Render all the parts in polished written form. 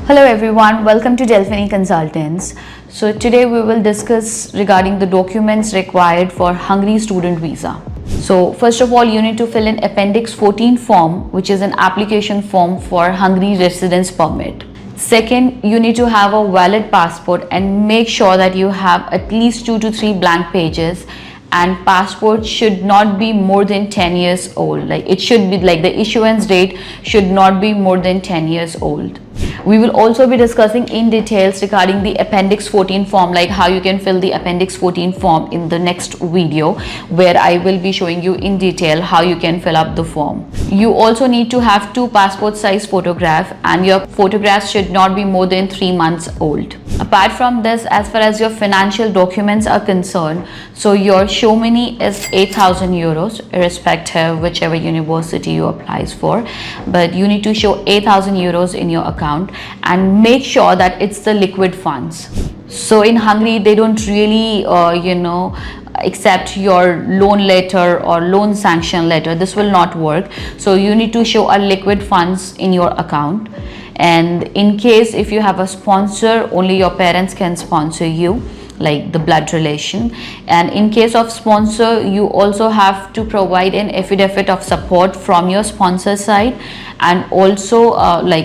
Hello everyone, welcome to Delphini Consultants. So today we will discuss regarding the documents required for Hungary student visa. So first of all, you need to fill in Appendix 14 form, which is an application form for Hungary residence permit. Second, you need to have a valid passport and make sure that you have at least 2 to 3 blank pages, and passport should not be more than 10 years old. Like it should be like the issuance date should not be more than 10 years old. We will also be discussing in details regarding the Appendix 14 form, like how you can fill the Appendix 14 form in the next video, where I will be showing you in detail how you can fill up the form. You also need to have 2 passport size photographs, and your photographs should not be more than 3 months old. Apart from this, as far as your financial documents are concerned, so your show money is 8,000 euros, irrespective whichever university you applies for, but you need to show 8,000 euros in your account and make sure that it's the liquid funds. So in Hungary, they don't really, accept your loan letter or loan sanction letter. This will not work. So you need to show a liquid funds in your account. And in case if you have a sponsor, only your parents can sponsor you, like the blood relation. And in case of sponsor, you also have to provide an affidavit of support from your sponsor side, and also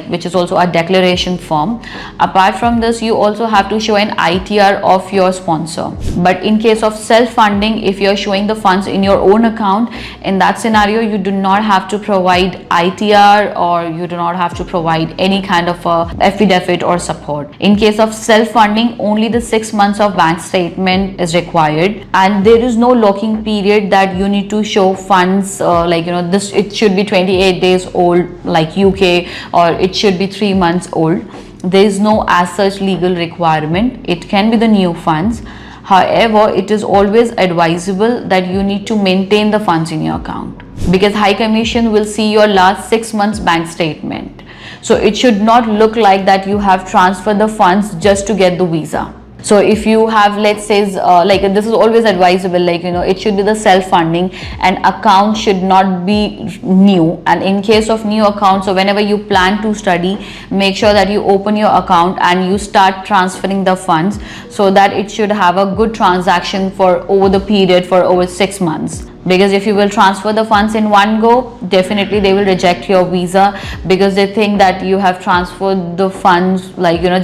which is also a declaration form. Apart from this, you also have to show an ITR of your sponsor. But in case of self-funding, if you're showing the funds in your own account, in that scenario you do not have to provide ITR, or you do not have to provide any kind of affidavit or support. In case of self-funding, only the 6 months of bank statement is required, and there is no locking period that you need to show funds this it should be 28 days old like UK, or it should be 3 months old. There is no as such legal requirement. It can be the new funds. However, it is always advisable that you need to maintain the funds in your account, because High Commission will see your last 6 months bank statement. So it should not look like that you have transferred the funds just to get the visa. So if you have, let's say, this is always advisable, it should be the self-funding, and account should not be new. And in case of new account, so whenever you plan to study, make sure that you open your account and you start transferring the funds, so that it should have a good transaction for over the period for over 6 months. Because if you will transfer the funds in one go, definitely they will reject your visa, because they think that you have transferred the funds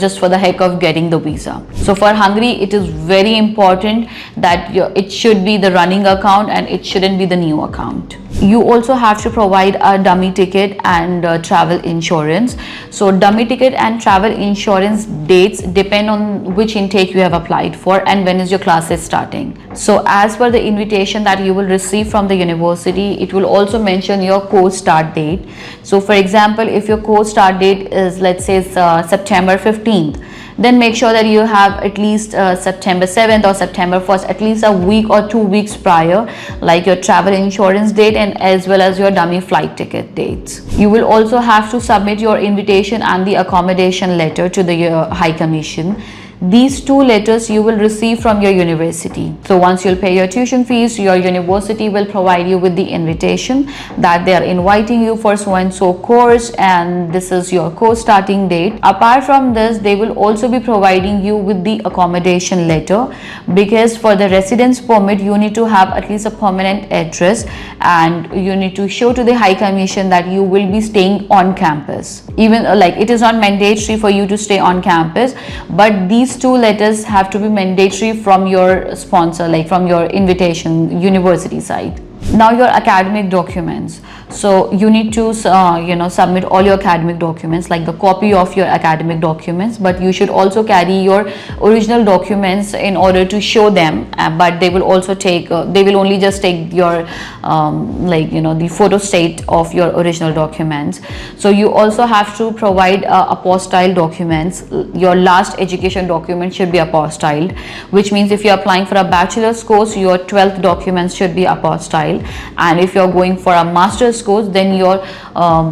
just for the heck of getting the visa. So for Hungary, it is very important that it should be the running account and it shouldn't be the new account. You also have to provide a dummy ticket and travel insurance. So dummy ticket and travel insurance dates depend on which intake you have applied for and when is your classes starting. So as per the invitation that you will receive from the university, it will also mention your course start date. So for example, if your course start date is, let's say, September 15th, then make sure that you have at least September 7th or September 1st, at least a week or 2 weeks prior, like your travel insurance date and as well as your dummy flight ticket dates. You will also have to submit your invitation and the accommodation letter to the High Commission. These 2 letters you will receive from your university. So once you'll pay your tuition fees, your university will provide you with the invitation that they are inviting you for so and so course, and this is your course starting date. Apart from this, they will also be providing you with the accommodation letter, because for the residence permit you need to have at least a permanent address, and you need to show to the High Commission that you will be staying on campus. Even it is not mandatory for you to stay on campus, but these 2 letters have to be mandatory from your sponsor, from your invitation university side. Now your academic documents. So you need to submit all your academic documents, like the copy of your academic documents, but you should also carry your original documents in order to show them, but they will also take they will only just take your the photo state of your original documents. So you also have to provide apostille documents. Your last education document should be apostilled, which means if you are applying for a bachelor's course, your 12th documents should be apostilled, and if you are going for a master's course, then your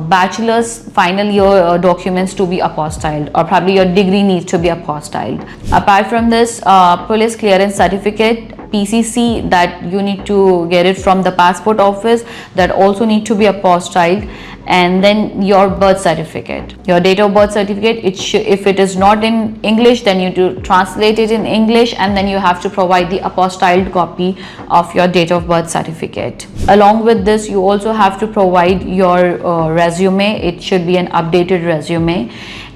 bachelor's final year documents to be apostilled, or probably your degree needs to be apostilled. Apart from this, police clearance certificate, PCC, that you need to get it from the passport office, that also need to be apostilled. and then your birth certificate, your date of birth certificate. If it is not in English, then you do translate it in English, and then you have to provide the apostilled copy of your date of birth certificate. Along with this, you also have to provide your resume. It should be an updated resume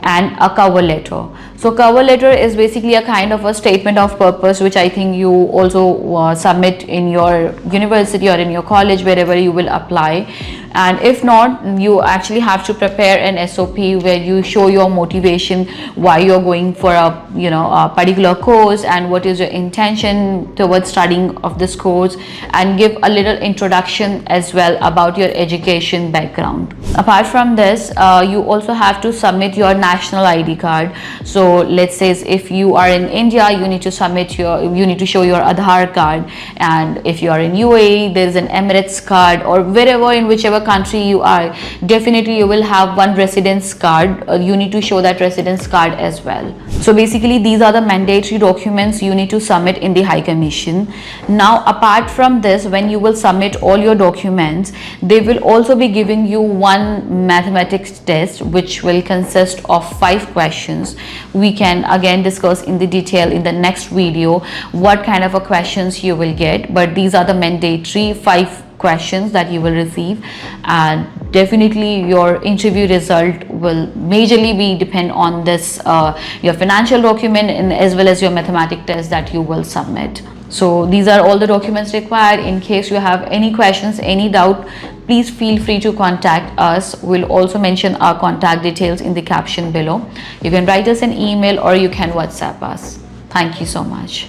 and a cover letter. So cover letter is basically a kind of a statement of purpose, which I think you also submit in your university or in your college, wherever you will apply. And if not, you actually have to prepare an SOP where you show your motivation, why you're going for a particular course, and what is your intention towards studying of this course, and give a little introduction as well about your education background. Apart from this, you also have to submit your national ID card. So let's say if you are in India, you need to show your Aadhaar card, and if you are in UAE, there is an Emirates card, or wherever, in whichever country you are, definitely you will have one residence card. You need to show that residence card as well. So basically, these are the mandatory documents you need to submit in the High Commission. Now, apart from this, when you will submit all your documents, they will also be giving you one mathematics test, which will consist of 5 questions. We can again discuss in the detail in the next video what kind of a questions you will get, but these are the mandatory 5 questions that you will receive, and definitely your interview result will majorly be depend on this your financial document, and as well as your mathematics test that you will submit. So these are all the documents required. In case you have any questions, any doubt, please feel free to contact us. We'll also mention our contact details in the caption below. You can write us an email or you can WhatsApp us. Thank you so much.